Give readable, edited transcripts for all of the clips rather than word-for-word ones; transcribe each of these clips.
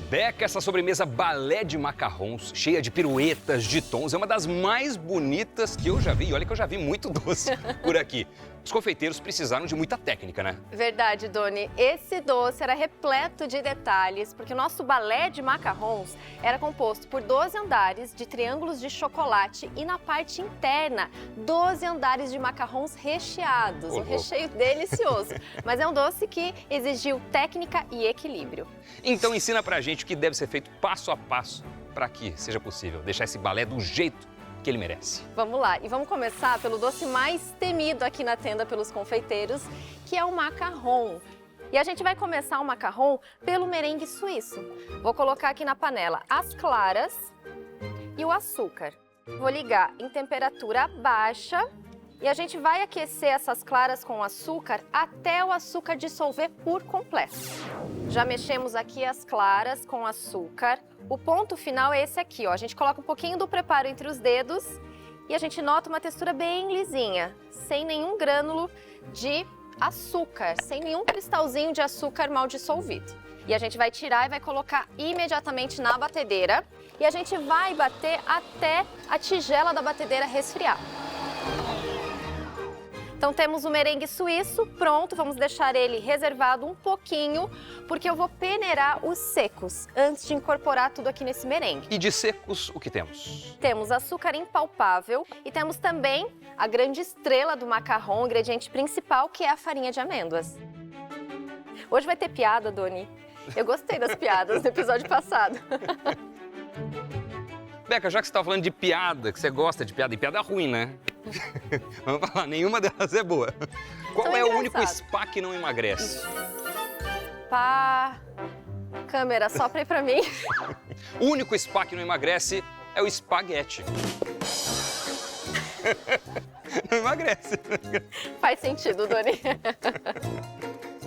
Beca, essa sobremesa balé de macarrons, cheia de piruetas, de tons, é uma das mais bonitas que eu já vi. E olha que eu já vi muito doce por aqui. Os confeiteiros precisaram de muita técnica, né? Verdade, Doni. Esse doce era repleto de detalhes, porque o nosso balé de macarrons era composto por 12 andares de triângulos de chocolate e na parte interna, 12 andares de macarrons recheados. Um recheio delicioso. Mas é um doce que exigiu técnica e equilíbrio. Então ensina pra gente o que deve ser feito passo a passo para que seja possível deixar esse balé do jeito que ele merece. Vamos lá, e vamos começar pelo doce mais temido aqui na tenda pelos confeiteiros, que é o macarrão. E a gente vai começar o macarrão pelo merengue suíço. Vou colocar aqui na panela as claras e o açúcar. Vou ligar em temperatura baixa e a gente vai aquecer essas claras com o açúcar até o açúcar dissolver por completo. Já mexemos aqui as claras com açúcar. O ponto final é esse aqui, ó. A gente coloca um pouquinho do preparo entre os dedos e a gente nota uma textura bem lisinha, sem nenhum grânulo de açúcar, sem nenhum cristalzinho de açúcar mal dissolvido. E a gente vai tirar e vai colocar imediatamente na batedeira e a gente vai bater até a tigela da batedeira resfriar. Então temos o merengue suíço pronto, vamos deixar ele reservado um pouquinho, porque eu vou peneirar os secos antes de incorporar tudo aqui nesse merengue. E de secos, o que temos? Temos açúcar impalpável e temos também a grande estrela do macarrão, o ingrediente principal, que é a farinha de amêndoas. Hoje vai ter piada, Doni. Eu gostei das piadas do episódio passado. Beca, já que você está falando de piada, que você gosta de piada, e piada ruim, né? Vamos falar, nenhuma delas é boa. Qual é o único spa que não emagrece? Câmera, sopra aí pra mim. O único spa que não emagrece é o espaguete. Não emagrece. Faz sentido, Doni.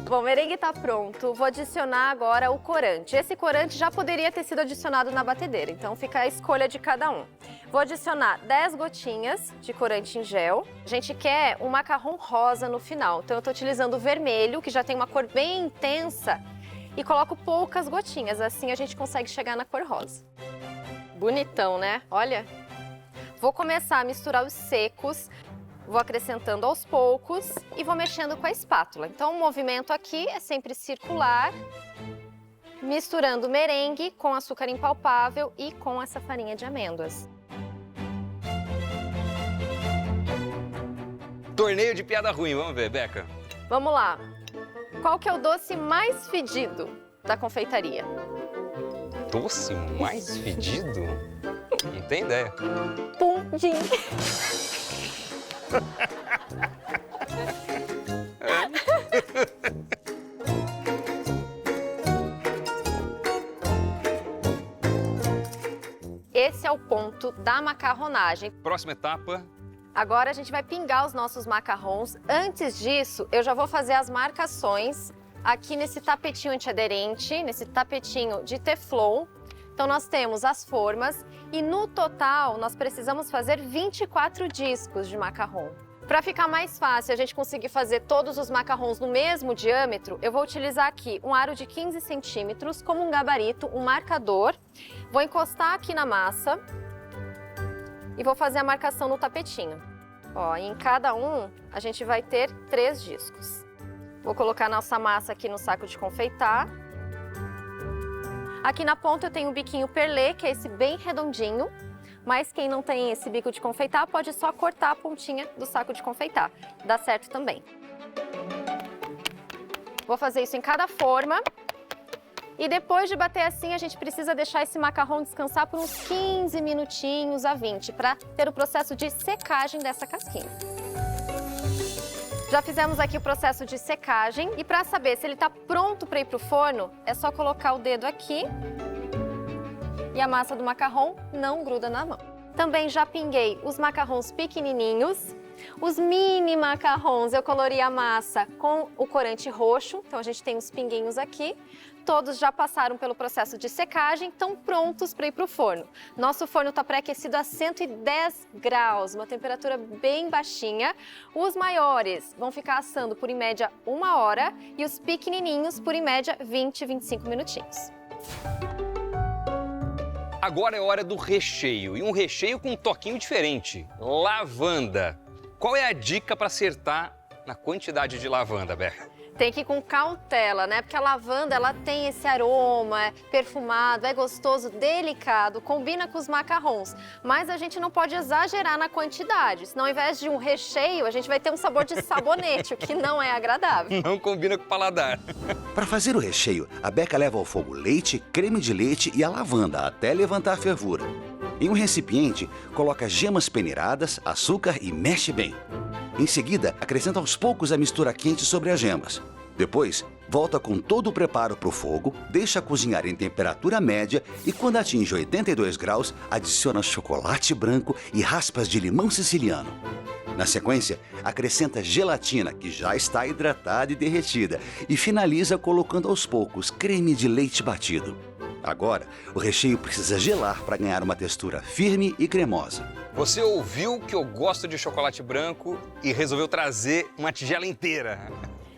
Bom, o merengue tá pronto. Vou adicionar agora o corante. Esse corante já poderia ter sido adicionado na batedeira, então fica a escolha de cada um. Vou adicionar 10 gotinhas de corante em gel. A gente quer um macarrão rosa no final, então eu tô utilizando o vermelho, que já tem uma cor bem intensa, e coloco poucas gotinhas, assim a gente consegue chegar na cor rosa. Bonitão, né? Olha. Vou começar a misturar os secos. Vou acrescentando aos poucos e vou mexendo com a espátula. Então o movimento aqui é sempre circular, misturando o merengue com açúcar impalpável e com essa farinha de amêndoas. Torneio de piada ruim, vamos ver, Beca. Vamos lá. Qual que é o doce mais fedido da confeitaria? Doce mais fedido? Não tem ideia. Pudim. Esse é o ponto da macarronagem. Próxima etapa. Agora a gente vai pingar os nossos macarrons. Antes disso, eu já vou fazer as marcações aqui nesse tapetinho antiaderente, nesse tapetinho de teflon. Então nós temos as formas e no total nós precisamos fazer 24 discos de macarrão. Para ficar mais fácil a gente conseguir fazer todos os macarrons no mesmo diâmetro, eu vou utilizar aqui um aro de 15 centímetros como um gabarito, um marcador. Vou encostar aqui na massa e vou fazer a marcação no tapetinho. Ó, em cada um a gente vai ter 3 discos. Vou colocar nossa massa aqui no saco de confeitar. Aqui na ponta eu tenho o biquinho perlê, que é esse bem redondinho, mas quem não tem esse bico de confeitar pode só cortar a pontinha do saco de confeitar, dá certo também. Vou fazer isso em cada forma e depois de bater assim a gente precisa deixar esse macarrão descansar por uns 15 minutinhos a 20 para ter o processo de secagem dessa casquinha. Já fizemos aqui o processo de secagem e para saber se ele está pronto para ir para o forno, é só colocar o dedo aqui e a massa do macarrão não gruda na mão. Também já pinguei os macarrons pequenininhos. Os mini macarrons eu colori a massa com o corante roxo, então a gente tem os pinguinhos aqui. Todos já passaram pelo processo de secagem, estão prontos para ir para o forno. Nosso forno está pré-aquecido a 110 graus, uma temperatura bem baixinha. Os maiores vão ficar assando por em média 1 hora e os pequenininhos por em média 20, 25 minutinhos. Agora é hora do recheio, e um recheio com um toquinho diferente, lavanda. Qual é a dica para acertar na quantidade de lavanda, Beca? Tem que ir com cautela, né? Porque a lavanda, ela tem esse aroma, é perfumado, é gostoso, delicado, combina com os macarrons. Mas a gente não pode exagerar na quantidade, senão ao invés de um recheio, a gente vai ter um sabor de sabonete, o que não é agradável. Não combina com o paladar. Para fazer o recheio, a Beca leva ao fogo leite, creme de leite e a lavanda até levantar fervura. Em um recipiente, coloca gemas peneiradas, açúcar e mexe bem. Em seguida, acrescenta aos poucos a mistura quente sobre as gemas. Depois, volta com todo o preparo para o fogo, deixa cozinhar em temperatura média e quando atinge 82 graus, adiciona chocolate branco e raspas de limão siciliano. Na sequência, acrescenta gelatina, que já está hidratada e derretida, e finaliza colocando aos poucos creme de leite batido. Agora, o recheio precisa gelar para ganhar uma textura firme e cremosa. Você ouviu que eu gosto de chocolate branco e resolveu trazer uma tigela inteira.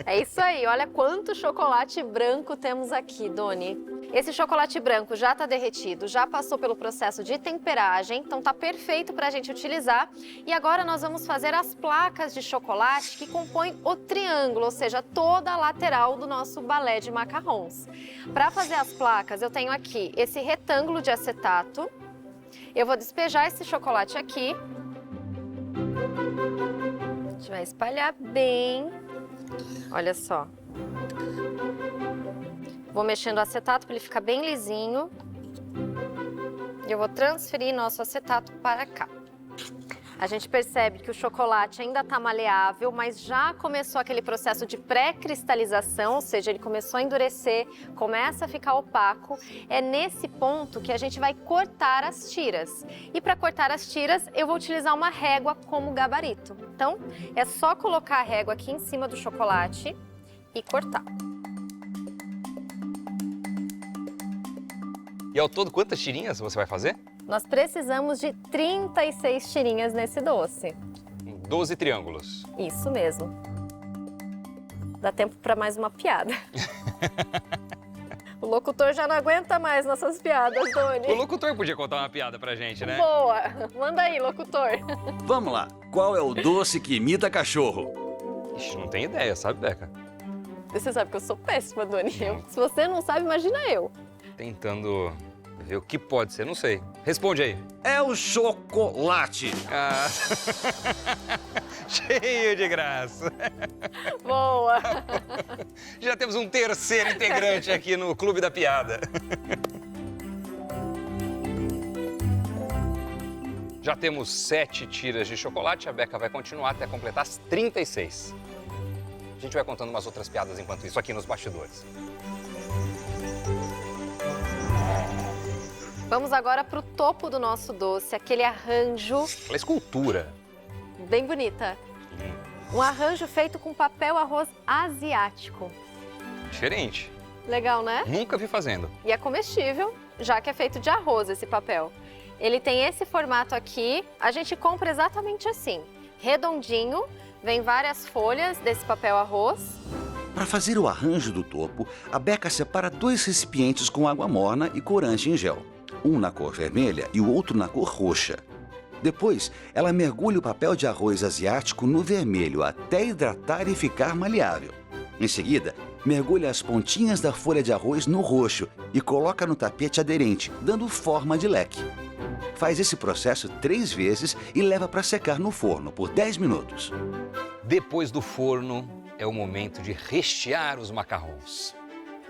É isso aí, olha quanto chocolate branco temos aqui, Doni. Esse chocolate branco já está derretido, já passou pelo processo de temperagem, então tá perfeito para a gente utilizar. E agora nós vamos fazer as placas de chocolate que compõem o triângulo, ou seja, toda a lateral do nosso balé de macarrons. Para fazer as placas, eu tenho aqui esse retângulo de acetato. Eu vou despejar esse chocolate aqui. A gente vai espalhar bem. Olha só. Vou mexendo o acetato para ele ficar bem lisinho. E eu vou transferir nosso acetato para cá. A gente percebe que o chocolate ainda está maleável, mas já começou aquele processo de pré-cristalização, ou seja, ele começou a endurecer, começa a ficar opaco. É nesse ponto que a gente vai cortar as tiras. E para cortar as tiras, eu vou utilizar uma régua como gabarito. Então, é só colocar a régua aqui em cima do chocolate e cortar. E ao todo, quantas tirinhas você vai fazer? Nós precisamos de 36 tirinhas nesse doce. 12 triângulos. Isso mesmo. Dá tempo para mais uma piada. O locutor já não aguenta mais nossas piadas, Doni. O locutor podia contar uma piada pra gente, né? Boa! Manda aí, locutor. Vamos lá, qual é o doce que imita cachorro? Ixi, não tem ideia, sabe, Beca? Você sabe que eu sou péssima, Doni. Se você não sabe, imagina eu. Tentando ver o que pode ser, não sei. Responde aí. É o chocolate. Ah. Cheio de graça. Boa! Já temos um terceiro integrante aqui no Clube da Piada. Já temos 7 tiras de chocolate, a Beca vai continuar até completar as 36. A gente vai contando umas outras piadas enquanto isso aqui nos bastidores. Vamos agora para o topo do nosso doce, aquele arranjo Aquela escultura. bem bonita. Um arranjo feito com papel arroz asiático. Diferente. Legal, né? Nunca vi fazendo. E é comestível, já que é feito de arroz esse papel. Ele tem esse formato aqui, a gente compra exatamente assim, redondinho, vem várias folhas desse papel arroz. Para fazer o arranjo do topo, a Beca separa 2 recipientes com água morna e corante em gel. Um na cor vermelha e o outro na cor roxa. Depois, ela mergulha o papel de arroz asiático no vermelho até hidratar e ficar maleável. Em seguida, mergulha as pontinhas da folha de arroz no roxo e coloca no tapete aderente, dando forma de leque. Faz esse processo 3 vezes e leva para secar no forno por 10 minutos. Depois do forno, é o momento de rechear os macarrons.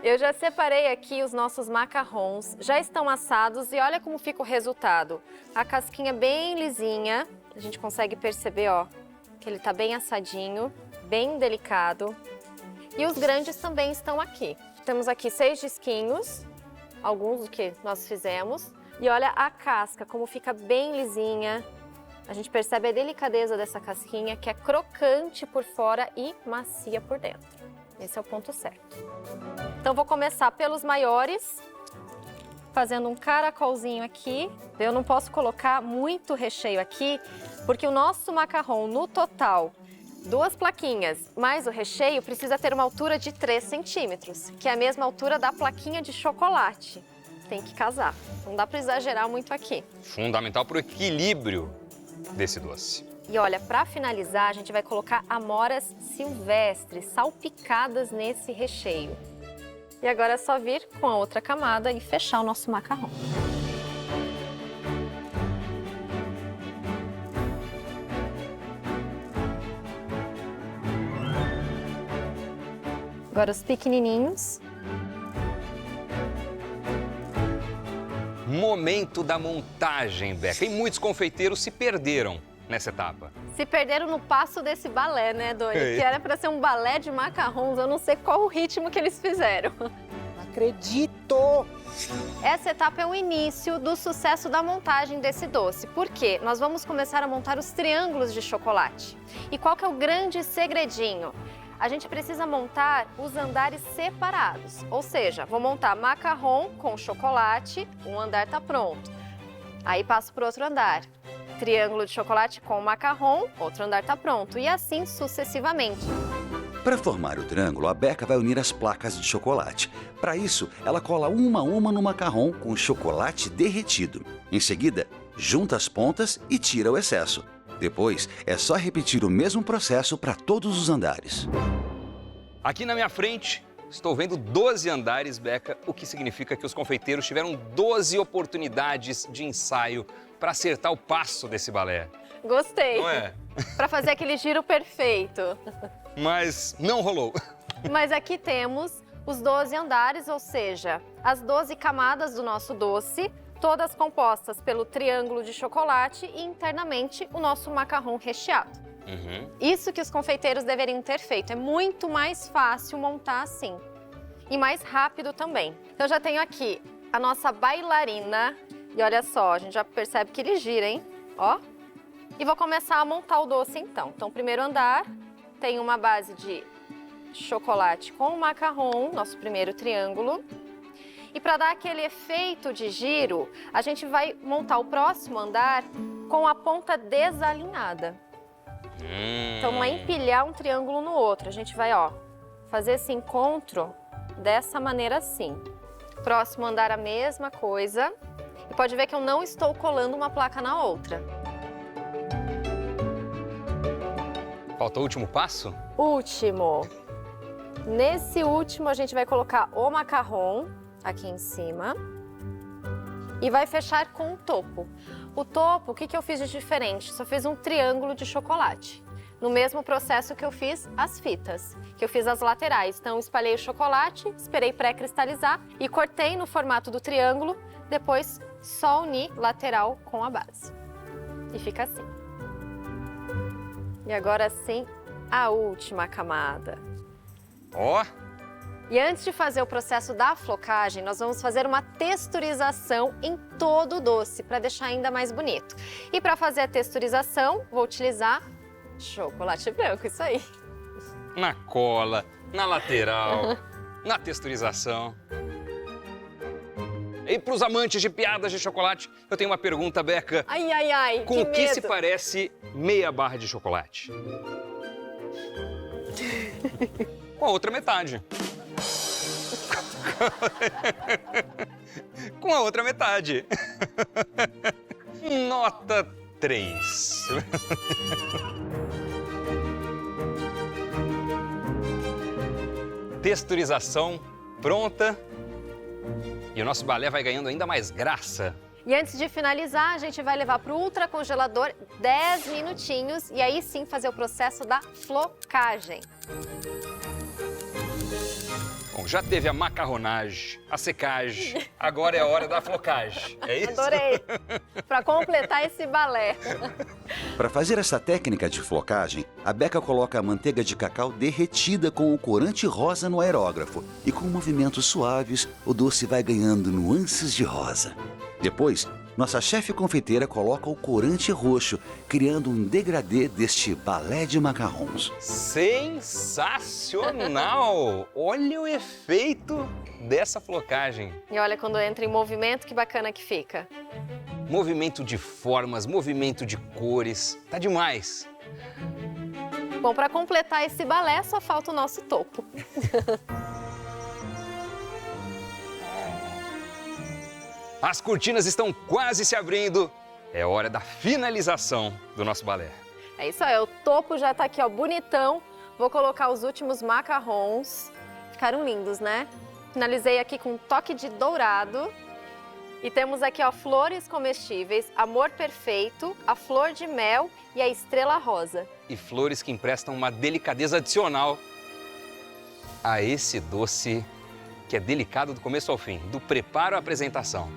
Eu já separei aqui os nossos macarrons, já estão assados e olha como fica o resultado. A casquinha bem lisinha, a gente consegue perceber, ó, que ele tá bem assadinho, bem delicado. E os grandes também estão aqui. Temos aqui 6 disquinhos, alguns do que nós fizemos. E olha a casca, como fica bem lisinha. A gente percebe a delicadeza dessa casquinha, que é crocante por fora e macia por dentro. Esse é o ponto certo. Então, vou começar pelos maiores, fazendo um caracolzinho aqui. Eu não posso colocar muito recheio aqui, porque o nosso macarrão, no total, 2 plaquinhas, mais o recheio, precisa ter uma altura de 3 centímetros, que é a mesma altura da plaquinha de chocolate. tem que casar. Não dá para exagerar muito aqui. Fundamental para o equilíbrio desse doce. E olha, para finalizar, a gente vai colocar amoras silvestres salpicadas nesse recheio. E agora é só vir com a outra camada e fechar o nosso macarrão. Agora os pequenininhos. Momento da montagem, Beca. E muitos confeiteiros se perderam nessa etapa. Se perderam no passo desse balé, né, Doni? Que era para ser um balé de macarrons. Eu não sei qual o ritmo que eles fizeram. Acredito! Essa etapa é o início do sucesso da montagem desse doce. Por quê? Nós vamos começar a montar os triângulos de chocolate. E qual que é o grande segredinho? A gente precisa montar os andares separados. Ou seja, vou montar macarrão com chocolate, um andar tá pronto. Aí passo para outro andar. Triângulo de chocolate com macarrão, outro andar tá pronto. E assim sucessivamente. Para formar o triângulo, a Beca vai unir as placas de chocolate. Para isso, ela cola uma a uma no macarrão com chocolate derretido. Em seguida, junta as pontas e tira o excesso. Depois, é só repetir o mesmo processo para todos os andares. Aqui na minha frente, estou vendo 12 andares, Beca, o que significa que os confeiteiros tiveram 12 oportunidades de ensaio para acertar o passo desse balé. Gostei. Não é? Para fazer aquele giro perfeito. Mas não rolou. Mas aqui temos os 12 andares, ou seja, as 12 camadas do nosso doce, todas compostas pelo triângulo de chocolate e internamente o nosso macarrão recheado. Isso que os confeiteiros deveriam ter feito. É muito mais fácil montar assim. E mais rápido também. Então já tenho aqui a nossa bailarina. E olha só, a gente já percebe que ele gira, hein? Ó. E vou começar a montar o doce então. Então, primeiro andar, tem uma base de chocolate com macarrão, nosso primeiro triângulo. E para dar aquele efeito de giro, a gente vai montar o próximo andar com a ponta desalinhada. Então não é empilhar um triângulo no outro, a gente vai, ó, fazer esse encontro dessa maneira assim. Próximo andar a mesma coisa. E pode ver que eu não estou colando uma placa na outra. Faltou o último passo? Último. Nesse último a gente vai colocar o macarrão aqui em cima e vai fechar com o topo. O topo, o que eu fiz de diferente? Só fiz um triângulo de chocolate. No mesmo processo que eu fiz as fitas, que eu fiz as laterais. Então, espalhei o chocolate, esperei pré-cristalizar e cortei no formato do triângulo, depois só uni lateral com a base. E fica assim. E agora sim, a última camada. Ó! E antes de fazer o processo da flocagem, nós vamos fazer uma texturização em todo o doce, para deixar ainda mais bonito. E para fazer a texturização, vou utilizar chocolate branco, isso aí. Na cola, na lateral, na texturização. E para os amantes de piadas de chocolate, eu tenho uma pergunta, Beca. Ai, ai, ai, Com o que medo. se parece meia barra de chocolate? Com a outra metade. Com a outra metade. Nota 3. Texturização pronta. E o nosso balé vai ganhando ainda mais graça. E antes de finalizar, a gente vai levar para o ultracongelador 10 minutinhos e aí sim fazer o processo da flocagem. Bom, já teve a macarronagem, a secagem, agora é a hora da flocagem. É isso? Adorei! Para completar esse balé. Para fazer essa técnica de flocagem, a Beca coloca a manteiga de cacau derretida com o corante rosa no aerógrafo e com movimentos suaves, o doce vai ganhando nuances de rosa. Depois, nossa chefe confeiteira coloca o corante roxo, criando um degradê deste balé de macarrons. Sensacional! Olha o efeito dessa flocagem. E olha quando entra em movimento, que bacana que fica. Movimento de formas, movimento de cores, tá demais. Bom, para completar esse balé, só falta o nosso topo. As cortinas estão quase se abrindo. É hora da finalização do nosso balé. É isso aí, o topo já tá aqui, ó, bonitão. Vou colocar os últimos macarrons. Ficaram lindos, né? Finalizei aqui com um toque de dourado. E temos aqui, ó, flores comestíveis, amor perfeito, a flor de mel e a estrela rosa. E flores que emprestam uma delicadeza adicional a esse doce que é delicado do começo ao fim, do preparo à apresentação.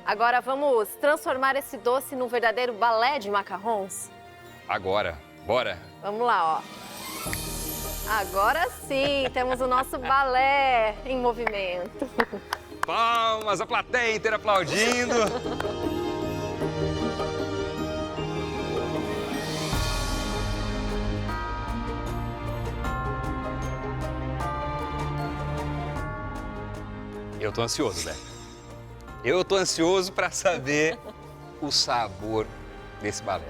Agora vamos transformar esse doce num verdadeiro balé de macarrons? Agora, bora! Vamos lá, ó. Agora sim, temos o nosso balé em movimento. Palmas, a plateia inteira aplaudindo. Eu tô ansioso, Beca. Eu tô ansioso para saber o sabor desse balé.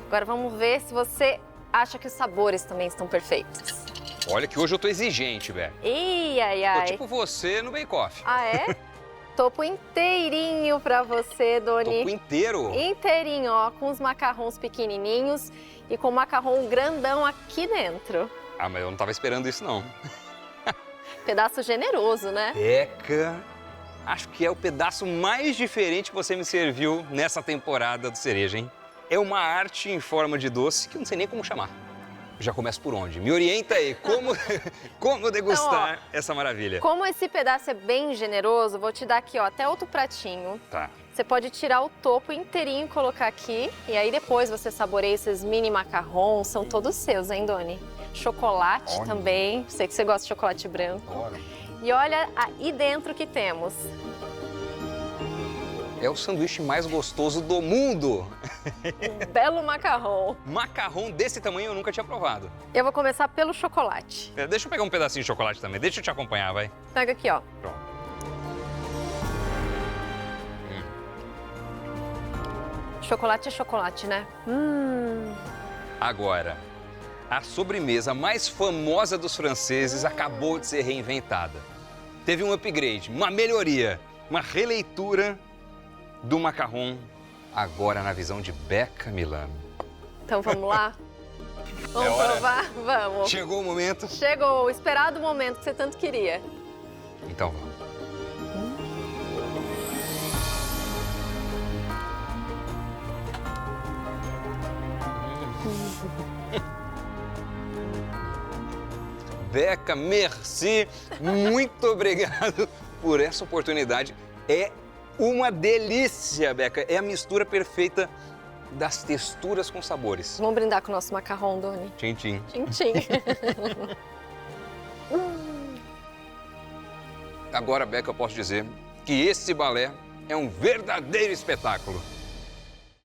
Agora vamos ver se você acha que os sabores também estão perfeitos. Olha que hoje eu tô exigente, Beca. Ih, ai, Tô ai. tipo você no Bake Off. Ah, é? Topo inteirinho pra você, Doni. Topo inteiro. Inteirinho, ó, com os macarrons pequenininhos e com o macarrão grandão aqui dentro. Ah, mas eu não tava esperando isso, não. Pedaço generoso, né? Beca, acho que é o pedaço mais diferente que você me serviu nessa temporada do Cereja, hein? É uma arte em forma de doce que eu não sei nem como chamar. Já começo por onde? Me orienta aí, como degustar Então, essa maravilha? Como esse pedaço é bem generoso, vou te dar aqui, ó, até outro pratinho. Tá. Você pode tirar o topo inteirinho e colocar aqui. E aí depois você saboreia esses mini macarrons, são todos seus, hein, Doni? Chocolate Olha. também, sei que você gosta de chocolate branco. Bora. E olha aí dentro que temos. É o sanduíche mais gostoso do mundo. Um belo macarrão. Macarrão desse tamanho eu nunca tinha provado. Eu vou começar pelo chocolate. Deixa eu pegar um pedacinho de chocolate também, deixa eu te acompanhar, vai. Pega aqui, ó. Pronto. Chocolate é chocolate, né? Agora, a sobremesa mais famosa dos franceses acabou de ser reinventada. Teve um upgrade, uma melhoria, uma releitura do macarrão, agora na visão de Becca Milano. Então vamos lá? Vamos hora. provar? Vamos. Chegou o momento? Chegou o esperado momento que você tanto queria. Então vamos. Becca, merci, muito obrigado por essa oportunidade. É uma delícia, Becca. É a mistura perfeita das texturas com sabores. Vamos brindar com o nosso macarrão, Doni. Tchim, tchim. Tchim, tchim. Agora, Becca, eu posso dizer que esse balé é um verdadeiro espetáculo.